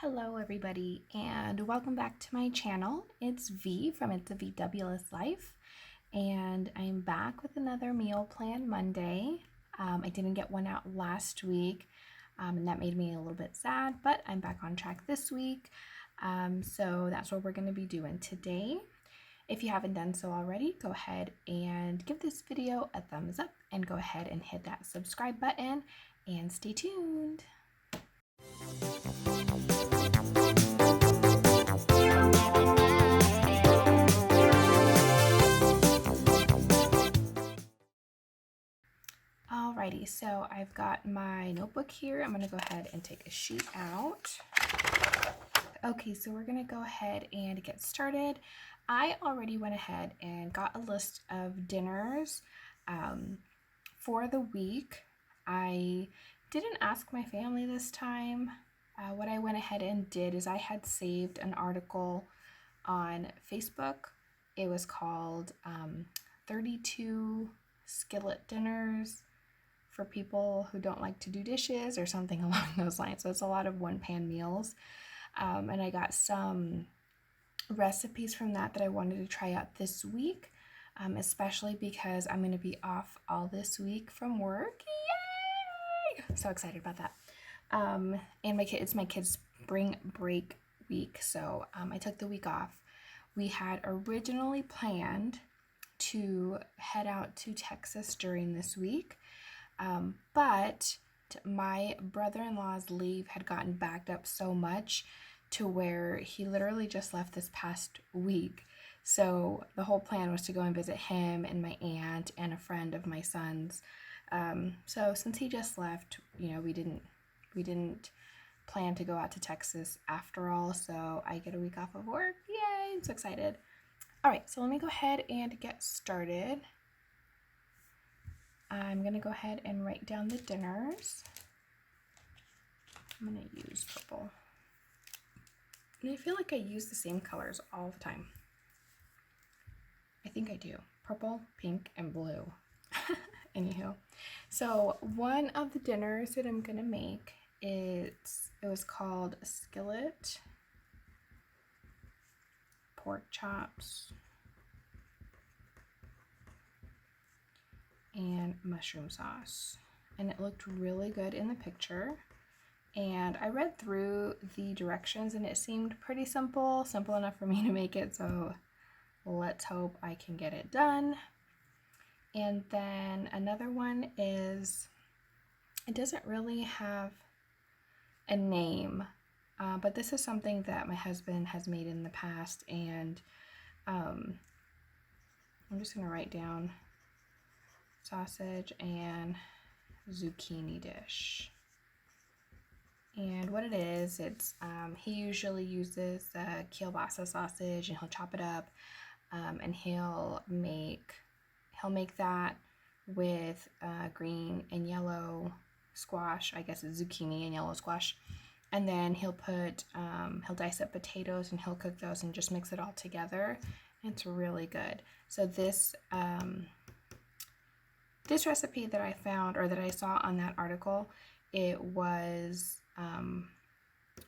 Hello everybody and welcome back to my channel. It's V from It's a VDubulous Life and I'm back with another meal plan Monday. I didn't get one out last week and that made me a little bit sad, but I'm back on track this week. So that's what we're going to be doing today. If you haven't done so already, go ahead and give this video a thumbs up and go ahead and hit that subscribe button and stay tuned. Alrighty, so I've got my notebook here. I'm going to go ahead and take a sheet out. Okay, so we're going to go ahead and get started. I already went ahead and got a list of dinners for the week. I didn't ask my family this time. What I went ahead and did is I had saved an article on Facebook. It was called 32 skillet dinners for people who don't like to do dishes or something along those lines. So it's a lot of one-pan meals. And I got some recipes from that I wanted to try out this week, especially because I'm going to be off all this week from work. Yay! So excited about that. And it's my kids' spring break week, so I took the week off. We had originally planned to head out to Texas during this week, but my brother-in-law's leave had gotten backed up so much to where he literally just left this past week. So the whole plan was to go and visit him and my aunt and a friend of my son's. So since he just left, we didn't plan to go out to Texas after all, so I get a week off of work. Yay, I'm so excited. All right, so let me go ahead and get started. I'm going to go ahead and write down the dinners. I'm going to use purple. And I feel like I use the same colors all the time. I think I do. Purple, pink, and blue. Anywho. So one of the dinners that I'm going to make it was called skillet pork chops and mushroom sauce, and it looked really good in the picture. And I read through the directions and it seemed pretty simple enough for me to make it, so let's hope I can get it done. And then another one is, it doesn't really have a name, but this is something that my husband has made in the past, and I'm just going to write down sausage and zucchini dish. And what it is, it's he usually uses kielbasa sausage, and he'll chop it up, and he'll make that with green and yellow squash. I guess it's zucchini and yellow squash. And then he'll dice up potatoes and he'll cook those and just mix it all together. It's really good. So this recipe that I found, or that I saw on that article, it was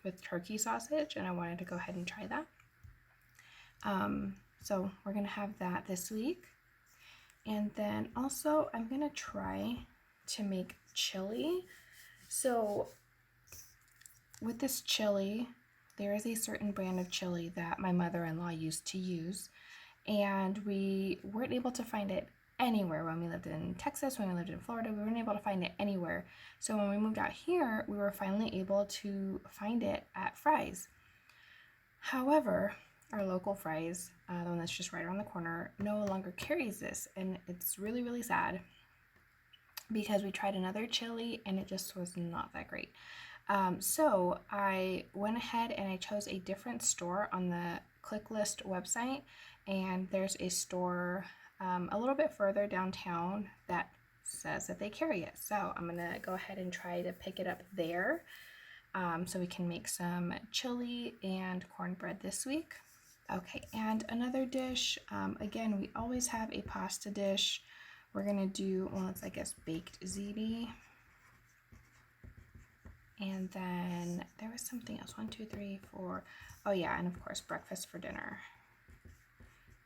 with turkey sausage, and I wanted to go ahead and try that. So we're gonna have that this week. And then also I'm gonna try to make chili. So with this chili, there is a certain brand of chili that my mother-in-law used to use, and we weren't able to find it anywhere when we lived in Texas. When we lived in Florida, we weren't able to find it anywhere. So when we moved out here, we were finally able to find it at Fry's. However, our local Fry's, the one that's just right around the corner, no longer carries this, and it's really, really sad because we tried another chili and it just was not that great. So I went ahead and I chose a different store on the ClickList website, and there's a store a little bit further downtown that says that they carry it. So I'm gonna go ahead and try to pick it up there, so we can make some chili and cornbread this week. Okay, and another dish, again, we always have a pasta dish. We're gonna do, well, it's, I guess, baked ziti. And then there was something else. 1, 2, 3, 4. Oh yeah, and of course breakfast for dinner.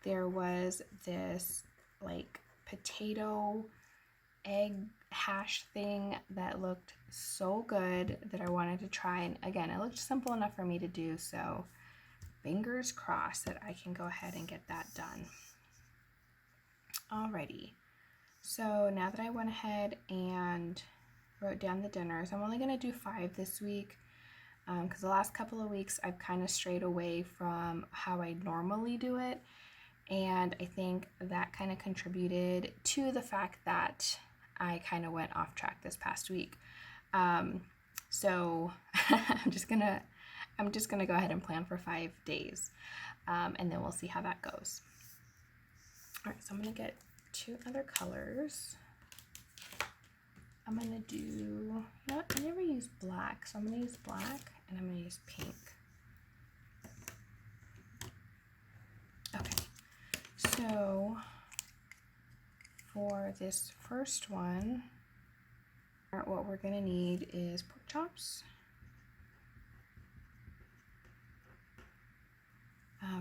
There was this like potato egg hash thing that looked so good that I wanted to try. And again, it looked simple enough for me to do, so fingers crossed that I can go ahead and get that done. Alrighty, so now that I went ahead and wrote down the dinners, I'm only going to do 5 this week because the last couple of weeks I've kind of strayed away from how I normally do it, and I think that kind of contributed to the fact that I kind of went off track this past week. So I'm just gonna go ahead and plan for 5 days, and then we'll see how that goes. All right, so I'm gonna get 2 other colors. I'm gonna do, you know what, I never use black, so I'm gonna use black and I'm gonna use pink. Okay, so for this first one, what we're gonna need is pork chops.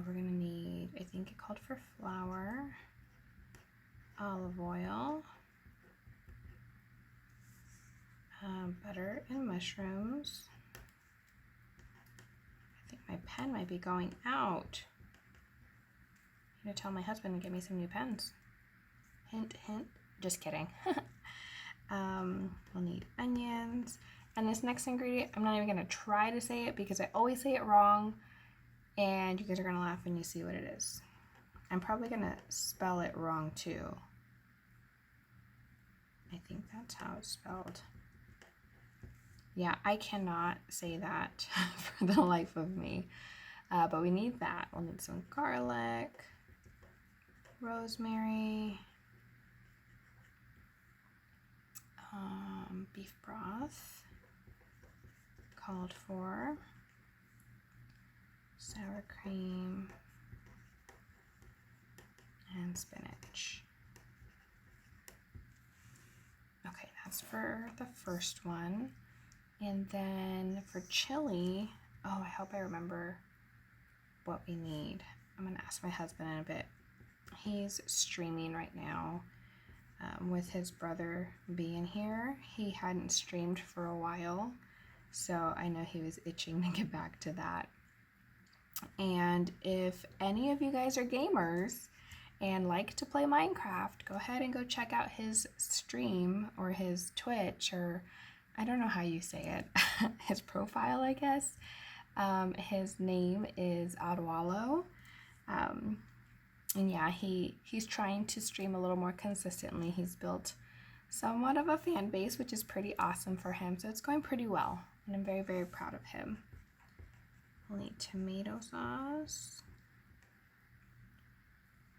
We're gonna need, I think it called for flour, olive oil, butter and mushrooms. I think my pen might be going out. I'm gonna tell my husband to get me some new pens. Hint, hint. Just kidding. We'll need onions. And this next ingredient, I'm not even gonna try to say it because I always say it wrong, and you guys are gonna laugh when you see what it is. I'm probably gonna spell it wrong too. I think that's how it's spelled. Yeah, I cannot say that for the life of me. But we need that. We'll need some garlic, rosemary, beef broth, called for, sour cream, and spinach. Okay, that's for the first one. And then for chili, oh, I hope I remember what we need. I'm gonna ask my husband in a bit. He's streaming right now with his brother being here. He hadn't streamed for a while, so I know he was itching to get back to that. And if any of you guys are gamers and like to play Minecraft, go ahead and go check out his stream or his Twitch, or I don't know how you say it, his profile, I guess. His name is Adwalo. And yeah, he's trying to stream a little more consistently. He's built somewhat of a fan base, which is pretty awesome for him. So it's going pretty well, and I'm very, very proud of him. We'll need tomato sauce,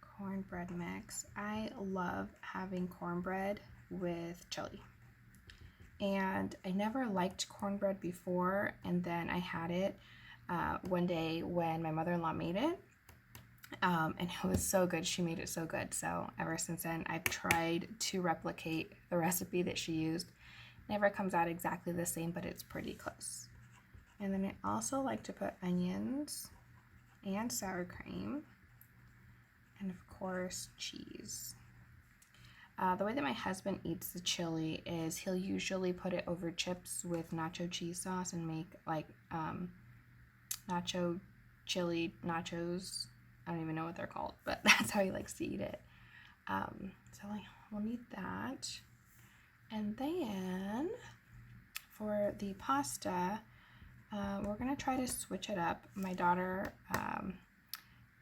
cornbread mix. I love having cornbread with chili. And I never liked cornbread before, and then I had it one day when my mother-in-law made it. And it was so good. She made it so good. So ever since then, I've tried to replicate the recipe that she used. Never comes out exactly the same, but it's pretty close. And then I also like to put onions and sour cream, and of course cheese. The way that my husband eats the chili is he'll usually put it over chips with nacho cheese sauce and make like nacho chili nachos. I don't even know what they're called, but that's how he likes to eat it. So we'll need that. And then for the pasta, we're gonna try to switch it up. My daughter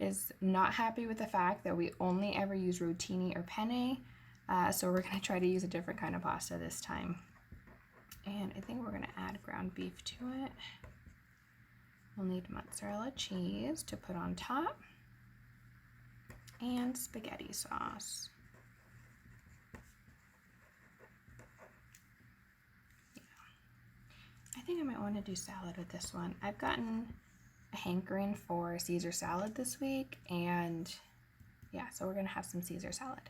is not happy with the fact that we only ever use rotini or penne, so we're gonna try to use a different kind of pasta this time. And I think we're gonna add ground beef to it. We'll need mozzarella cheese to put on top, and spaghetti sauce. Yeah. I think I might want to do salad with this one. I've gotten a hankering for Caesar salad this week, and yeah, so we're gonna have some Caesar salad.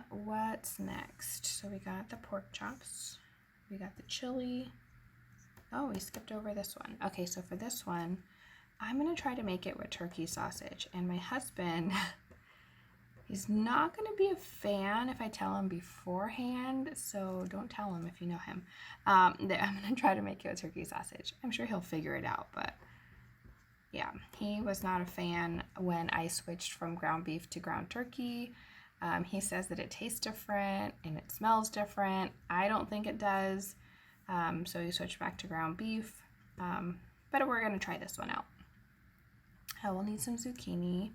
What's next? So we got the pork chops, we got the chili, Oh, we skipped over this one. Okay, so for this one, I'm going to try to make it with turkey sausage. And my husband, he's not going to be a fan if I tell him beforehand, so don't tell him if you know him. I'm going to try to make it with turkey sausage. I'm sure he'll figure it out, but yeah, he was not a fan when I switched from ground beef to ground turkey. He says that it tastes different and it smells different. I don't think it does, so he switched back to ground beef, but we're going to try this one out. I will need some zucchini,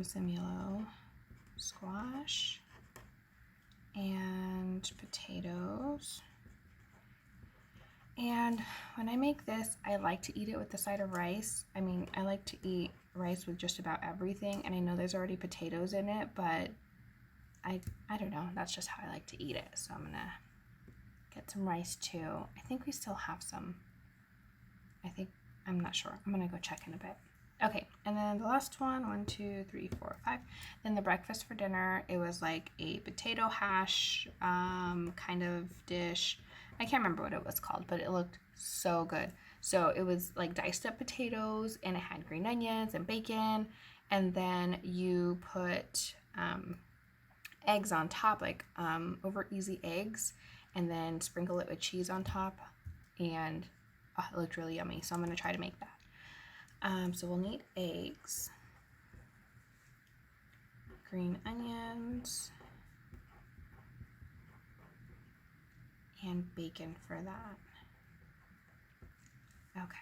some yellow squash, and potatoes. And when I make this, I like to eat it with a side of rice. I mean, I like to eat rice with just about everything, and I know there's already potatoes in it, but I don't know, that's just how I like to eat it. So I'm gonna get some rice too. I think we still have some. I'm not sure. I'm gonna go check in a bit. Okay, and then the last one, 1, 2, 3, 4, 5. Then the breakfast for dinner, it was like a potato hash kind of dish. I can't remember what it was called, but it looked so good. So it was like diced up potatoes, and it had green onions and bacon, and then you put eggs on top, like over easy eggs, and then sprinkle it with cheese on top, and it looked really yummy. So I'm gonna try to make that. So we'll need eggs, green onions, and bacon for that. Okay.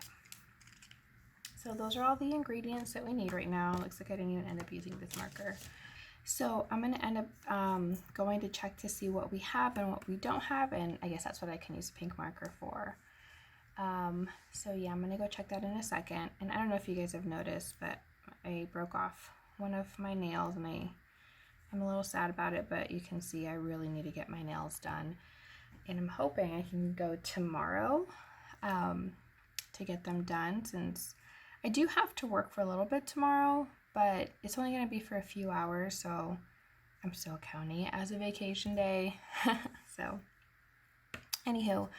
So those are all the ingredients that we need right now. Looks like I didn't even end up using this marker. So I'm going to end up going to check to see what we have and what we don't have, and I guess that's what I can use a pink marker for. So yeah, I'm gonna go check that in a second. And I don't know if you guys have noticed, but I broke off one of my nails, and I'm a little sad about it, but you can see I really need to get my nails done. And I'm hoping I can go tomorrow to get them done, since I do have to work for a little bit tomorrow, but it's only gonna be for a few hours, so I'm still counting it as a vacation day. So anywho,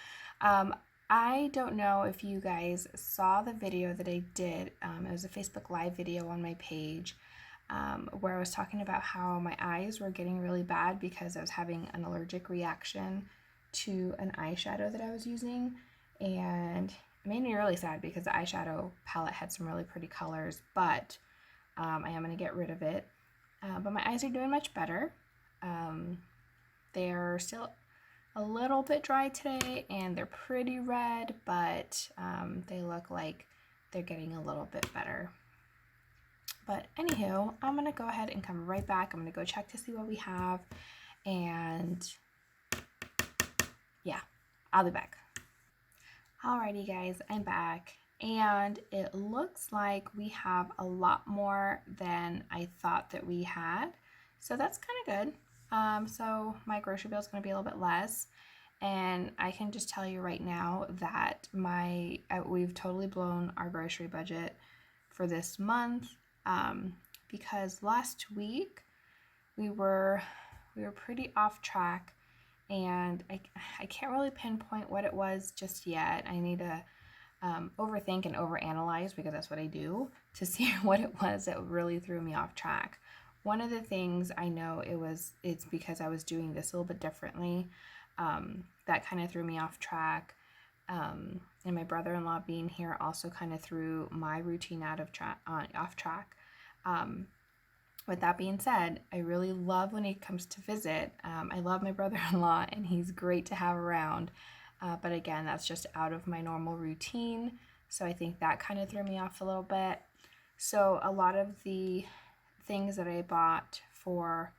I don't know if you guys saw the video that I did. It was a Facebook Live video on my page where I was talking about how my eyes were getting really bad because I was having an allergic reaction to an eyeshadow that I was using, and it made me really sad because the eyeshadow palette had some really pretty colors, but I am going to get rid of it. But my eyes are doing much better. They're still a little bit dry today, and they're pretty red, but they look like they're getting a little bit better. But anywho, I'm gonna go ahead and come right back. I'm gonna go check to see what we have, and yeah, I'll be back. Alrighty guys, I'm back, and it looks like we have a lot more than I thought that we had, so that's kind of good. So my grocery bill is going to be a little bit less, and I can just tell you right now that we've totally blown our grocery budget for this month, because last week we were pretty off track, and I can't really pinpoint what it was just yet. I need to overthink and overanalyze, because that's what I do, to see what it was that really threw me off track. One of the things I know it's because I was doing this a little bit differently, that kind of threw me off track. And my brother-in-law being here also kind of threw my routine off track. With that being said, I really love when he comes to visit. I love my brother-in-law, and he's great to have around. But again, that's just out of my normal routine. So I think that kind of threw me off a little bit. So a lot of the things that I bought for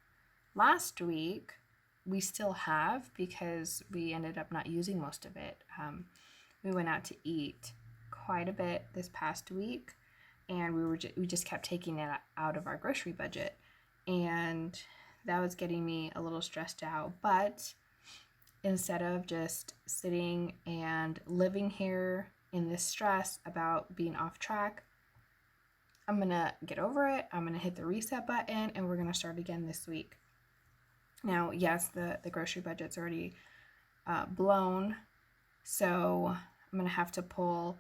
last week, we still have, because we ended up not using most of it. We went out to eat quite a bit this past week, and we just kept taking it out of our grocery budget, and that was getting me a little stressed out. But instead of just sitting and living here in this stress about being off track, I'm gonna get over it. I'm gonna hit the reset button, and we're gonna start again this week. Now, yes, the grocery budget's already blown, so I'm gonna have to pull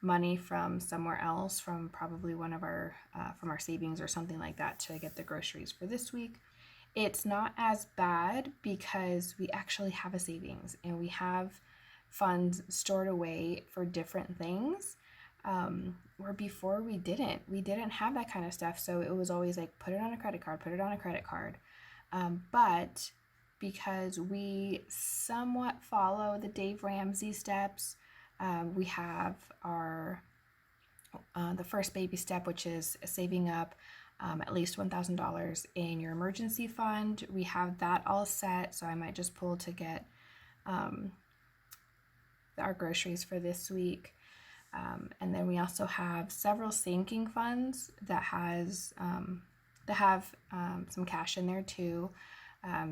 money from somewhere else, from probably one of our from our savings or something like that, to get the groceries for this week. It's not as bad because we actually have a savings and we have funds stored away for different things. Where before we didn't have that kind of stuff. So it was always like, put it on a credit card, put it on a credit card. But because we somewhat follow the Dave Ramsey steps, we have our the first baby step, which is saving up at least $1,000 in your emergency fund. We have that all set, so I might just pull to get our groceries for this week. And then we also have several sinking funds that have some cash in there too.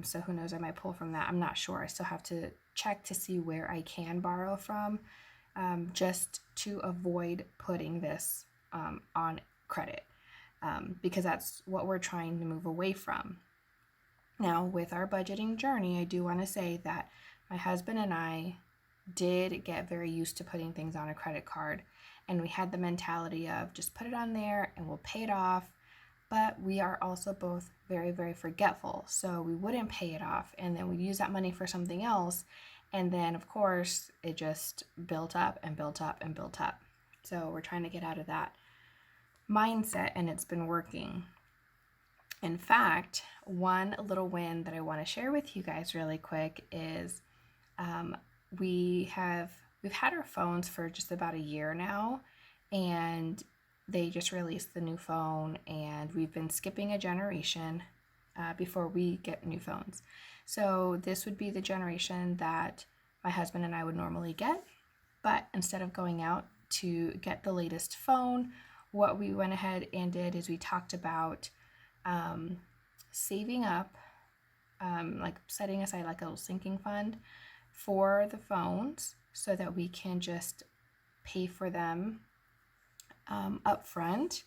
So who knows, I might pull from that. I'm not sure. I still have to check to see where I can borrow from, just to avoid putting this on credit, because that's what we're trying to move away from. Now, with our budgeting journey, I do want to say that my husband and I did get very used to putting things on a credit card, and we had the mentality of just put it on there and we'll pay it off. But we are also both very, very forgetful, so we wouldn't pay it off, and then we'd use that money for something else, and then of course it just built up and built up and built up. So we're trying to get out of that mindset, and it's been working. In fact, one little win that I want to share with you guys really quick is we've had our phones for just about a year now, and they just released the new phone, and we've been skipping a generation before we get new phones. So this would be the generation that my husband and I would normally get, but instead of going out to get the latest phone, what we went ahead and did is we talked about saving up, like setting aside like a little sinking fund for the phones so that we can just pay for them up front.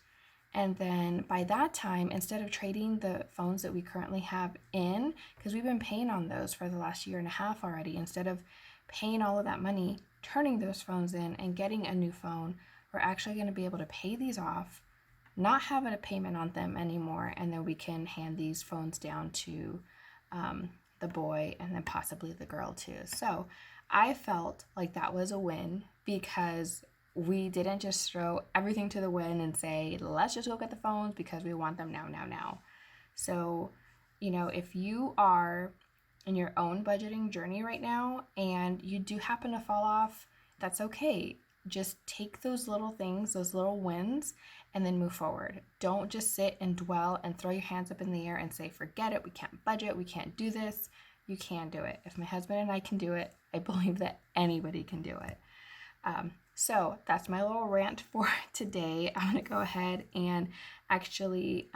And then by that time, instead of trading the phones that we currently have in, because we've been paying on those for the last year and a half already, instead of paying all of that money, turning those phones in and getting a new phone, we're actually going to be able to pay these off, not have a payment on them anymore, and then we can hand these phones down to the boy and then possibly the girl too. So I felt like that was a win, because we didn't just throw everything to the wind and say, let's just go get the phones because we want them now. So, if you are in your own budgeting journey right now and you do happen to fall off, that's okay. Just take those little things, those little wins, and then move forward. Don't just sit and dwell and throw your hands up in the air and say, forget it, we can't budget, we can't do this. You can do it. If my husband and I can do it, I believe that anybody can do it. So that's my little rant for today. I'm going to go ahead and actually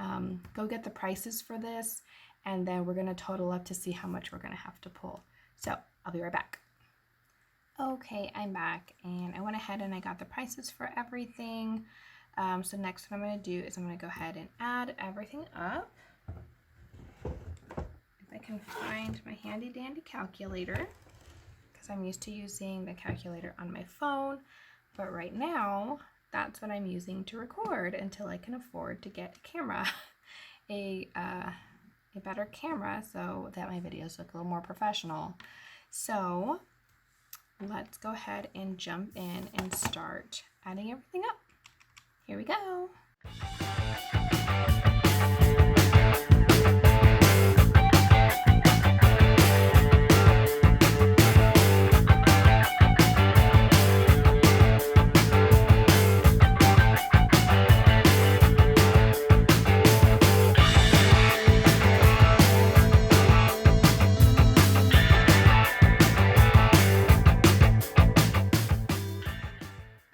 go get the prices for this, and then we're going to total up to see how much we're going to have to pull. So I'll be right back. Okay, I'm back, and I went ahead and I got the prices for everything. So next what I'm going to do is I'm going to go ahead and add everything up. If I can find my handy dandy calculator, because I'm used to using the calculator on my phone, but right now that's what I'm using to record until I can afford to get a camera, a better camera, so that my videos look a little more professional. So let's go ahead and jump in and start adding everything up. Here we go.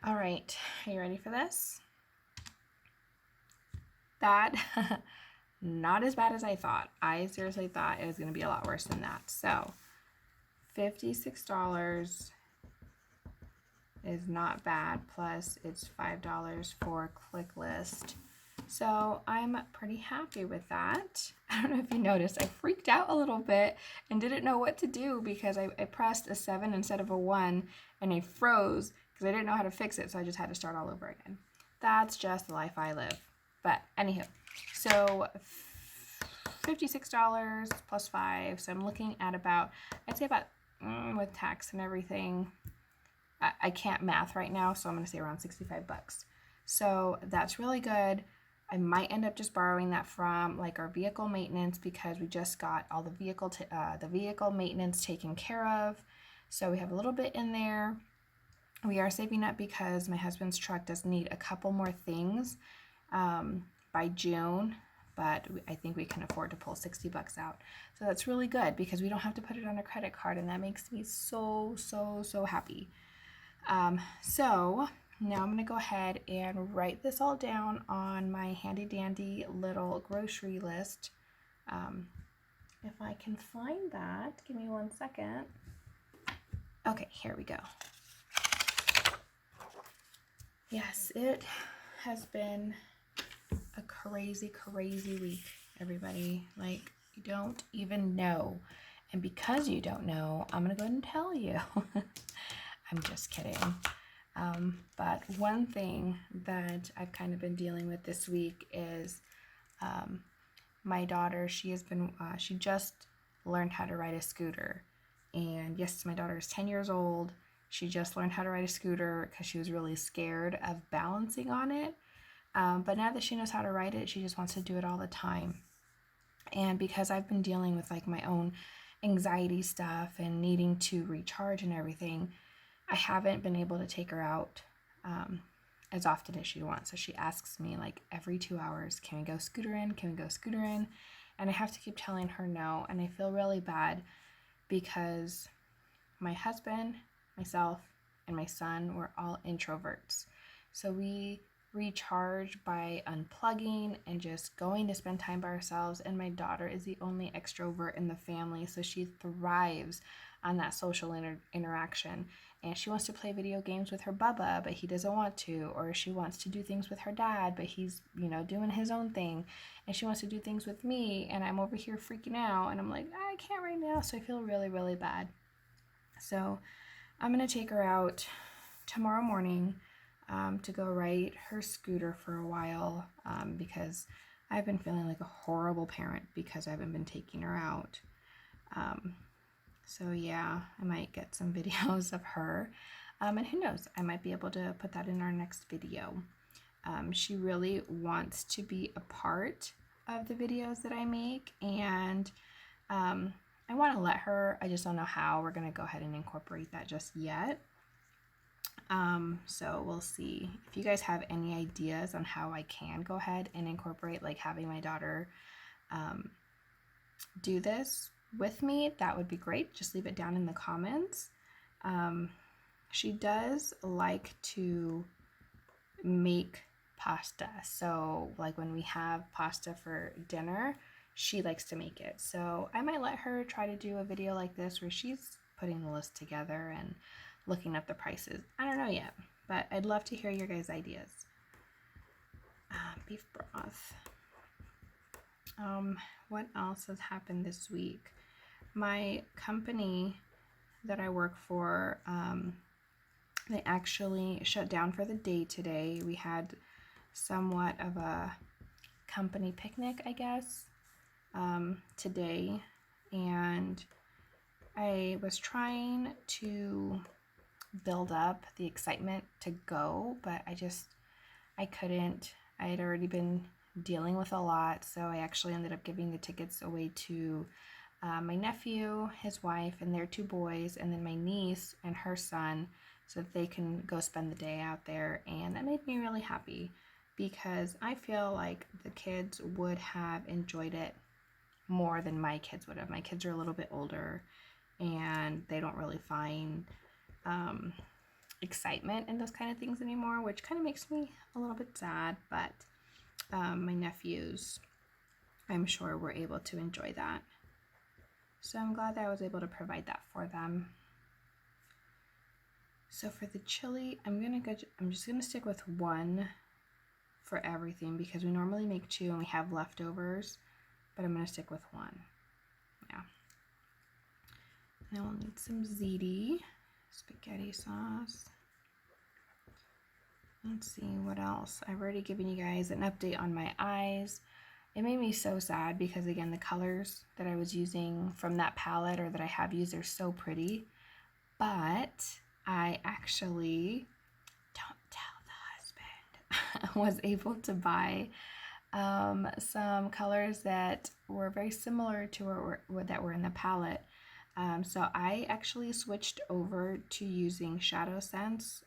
All right, are you ready for this? That, not as bad as I thought. I seriously thought it was going to be a lot worse than that. So, $56 is not bad, plus it's $5 for ClickList. So I'm pretty happy with that. I don't know if you noticed, I freaked out a little bit and didn't know what to do because I pressed a 7 instead of a 1, and I froze because I didn't know how to fix it, so I just had to start all over again. That's just the life I live. But anywho, so $56 plus 5, so I'm looking at about, I'd say about, with tax and everything, I can't math right now, so I'm going to say around 65 bucks. So that's really good. I might end up just borrowing that from like our vehicle maintenance, because we just got all the vehicle maintenance taken care of. So we have a little bit in there. We are saving up because my husband's truck does need a couple more things by June, but I think we can afford to pull 60 bucks out. So that's really good because we don't have to put it on a credit card, and that makes me so happy. So now I'm going to go ahead and write this all down on my handy dandy little grocery list. If I can find that, give me 1 second. Okay, here we go. Yes, it has been a crazy week, everybody. Like, you don't even know. And because you don't know, I'm going to go ahead and tell you. I'm just kidding. But one thing that I've kind of been dealing with this week is my daughter. She just learned how to ride a scooter. And yes, my daughter is 10 years old. She just learned how to ride a scooter because she was really scared of balancing on it. But now that she knows how to ride it, she just wants to do it all the time. And because I've been dealing with like my own anxiety stuff and needing to recharge and everything, I haven't been able to take her out as often as she wants. So she asks me like every 2 hours, can we go scootering? Can we go scootering? And I have to keep telling her no. And I feel really bad because my husband, myself, and my son were all introverts. So we recharge by unplugging and just going to spend time by ourselves. And my daughter is the only extrovert in the family, so she thrives on that social interaction. And she wants to play video games with her Bubba, but he doesn't want to. Or she wants to do things with her dad, but he's, doing his own thing. And she wants to do things with me, and I'm over here freaking out. And I'm like, I can't right now. So I feel really bad. So I'm going to take her out tomorrow morning to go ride her scooter for a while because I've been feeling like a horrible parent because I haven't been taking her out. So yeah, I might get some videos of her. And who knows, I might be able to put that in our next video. She really wants to be a part of the videos that I make, and I want to let her. I just don't know how we're going to go ahead and incorporate that just yet. So we'll see. If you guys have any ideas on how I can go ahead and incorporate like having my daughter do this with me, that would be great. Just leave it down in the comments. She does like to make pasta. So like when we have pasta for dinner, she likes to make it. So I might let her try to do a video like this where she's putting the list together and looking up the prices. I don't know yet, but I'd love to hear your guys' ideas. Beef broth. What else has happened this week? My company that I work for, they actually shut down for the day today. We had somewhat of a company picnic, I guess, today, and I was trying to build up the excitement to go, but I couldn't. I had already been dealing with a lot, so I actually ended up giving the tickets away to my nephew, his wife, and their 2 boys, and then my niece and her son, so that they can go spend the day out there. And that made me really happy because I feel like the kids would have enjoyed it more than my kids would have. My kids are a little bit older and they don't really find excitement in those kind of things anymore, which kind of makes me a little bit sad. But my nephews, I'm sure, were able to enjoy that. So I'm glad that I was able to provide that for them. So for the chili, I'm just gonna stick with 1 for everything because we normally make 2 and we have leftovers, but I'm gonna stick with 1. Yeah. Now we'll need some ziti, spaghetti sauce. Let's see what else. I've already given you guys an update on my eyes. It made me so sad because, again, the colors that I was using from that palette, or that I have used, are so pretty. But I actually, don't tell the husband, was able to buy some colors that were very similar to what that were in the palette. So I actually switched over to using Shadow Sense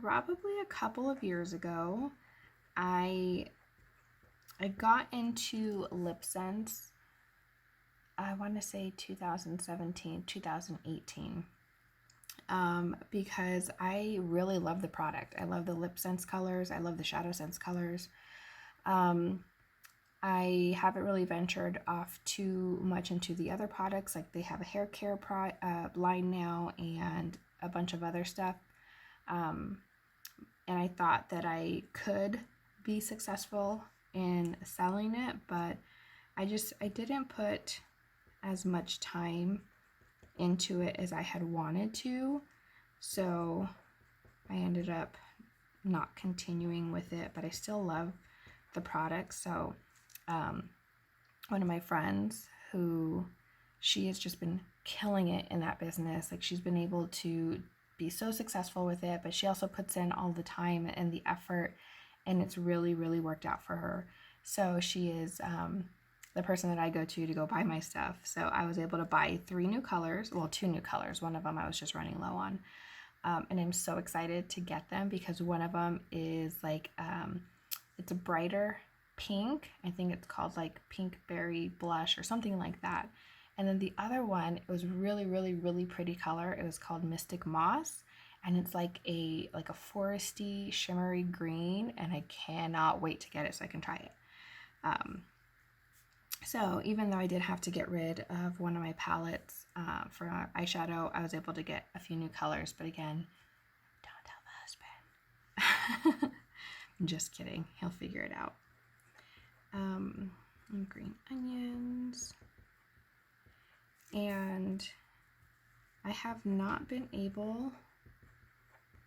probably a couple of years ago. I got into lip sense, I want to say 2017, 2018, because I really love the product. I love the lip sense colors. I love the Shadow Sense colors. I haven't really ventured off too much into the other products. Like, they have a hair care line now and a bunch of other stuff. And I thought that I could be successful in selling it, but I didn't put as much time into it as I had wanted to. So I ended up not continuing with it, but I still love the product. So one of my friends, who she has just been killing it in that business. Like, she's been able to be so successful with it, but she also puts in all the time and the effort, and it's really, really worked out for her. So she is the person that I go to go buy my stuff. So I was able to buy 3 new colors, well, 2 new colors. One of them I was just running low on. And I'm so excited to get them because one of them is like, it's a brighter pink. I think it's called like Pink Berry Blush or something like that. And then the other one, it was really, really, really pretty color. It was called Mystic Moss, and it's like a foresty, shimmery green, and I cannot wait to get it so I can try it. So even though I did have to get rid of one of my palettes for eyeshadow, I was able to get a few new colors. But again, don't tell the husband. I'm just kidding. He'll figure it out. And green onions. And I have not been able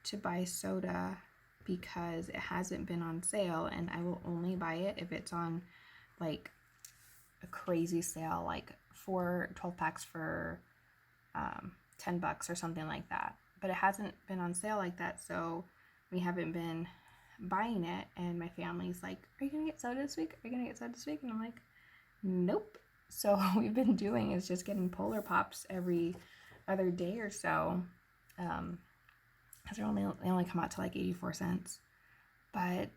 to buy soda because it hasn't been on sale, and I will only buy it if it's on like a crazy sale, like 4 12-packs for $10 or something like that. But it hasn't been on sale like that, so we haven't been buying it. And my family's like, are you gonna get soda this week? Are you gonna get soda this week? And I'm like, nope. So what we've been doing is just getting Polar Pops every other day or so, because they only come out to like 84 cents, but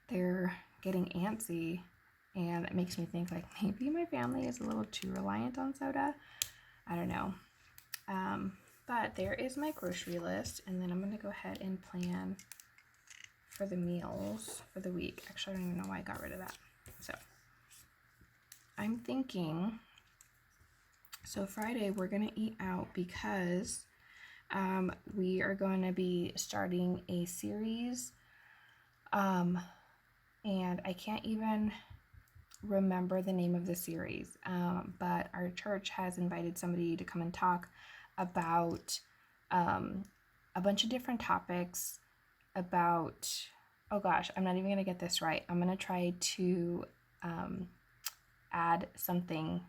they're getting antsy, and it makes me think like maybe my family is a little too reliant on soda. I don't know. But there is my grocery list, and then I'm going to go ahead and plan for the meals for the week. Actually, I don't even know why I got rid of that. So I'm thinking, so Friday we're going to eat out because we are going to be starting a series, and I can't even remember the name of the series, but our church has invited somebody to come and talk about a bunch of different topics about, oh gosh, I'm not even going to get this right. I'm going to try to add something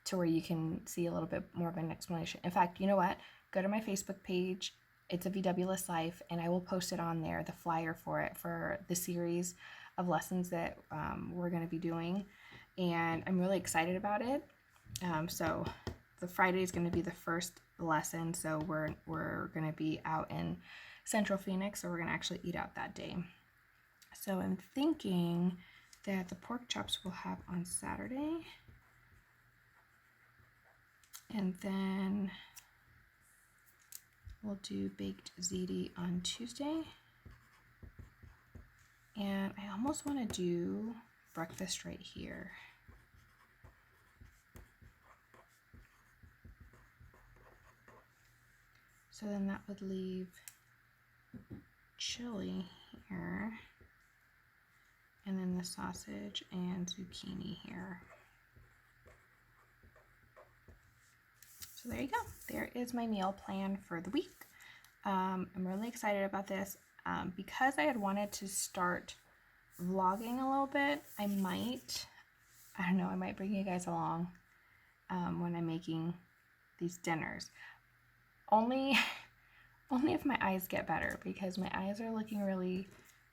to where you can see a little bit more of an explanation. In fact, you know what? Go to my Facebook page. It's a VDubulous Life, and I will post it on there, the flyer for it, for the series of lessons that we're going to be doing. And I'm really excited about it. So the Friday is going to be the first lesson. So we're going to be out in Central Phoenix, so we're going to actually eat out that day. So I'm thinking that the pork chops we'll have on Saturday, and then we'll do baked ziti on Tuesday. And I almost want to do breakfast right here. So then that would leave chili here, and then the sausage and zucchini here. So there you go. There is my meal plan for the week. I'm really excited about this. because I had wanted to start vlogging a little bit, I might bring you guys along when I'm making these dinners. Only if my eyes get better, because my eyes are looking really,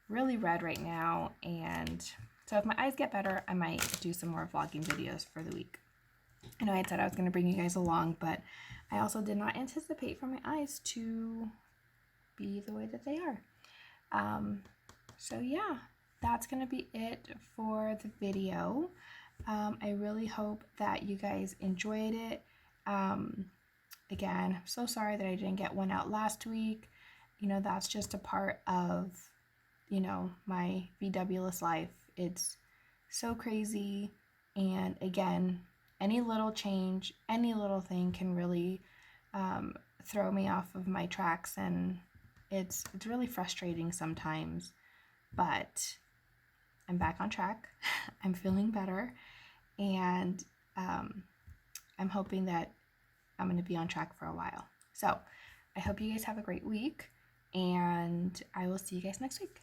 really red right now. And so if my eyes get better, I might do some more vlogging videos for the week. I know I had said I was going to bring you guys along, but I also did not anticipate for my eyes to be the way that they are. So yeah, that's going to be it for the video. I really hope that you guys enjoyed it. Again, I'm so sorry that I didn't get one out last week. You know, that's just a part of, you know, my VDubulous life. It's so crazy. And again, any little change, any little thing can really throw me off of my tracks, and it's really frustrating sometimes. But I'm back on track. I'm feeling better, and I'm hoping that I'm going to be on track for a while. So I hope you guys have a great week, and I will see you guys next week.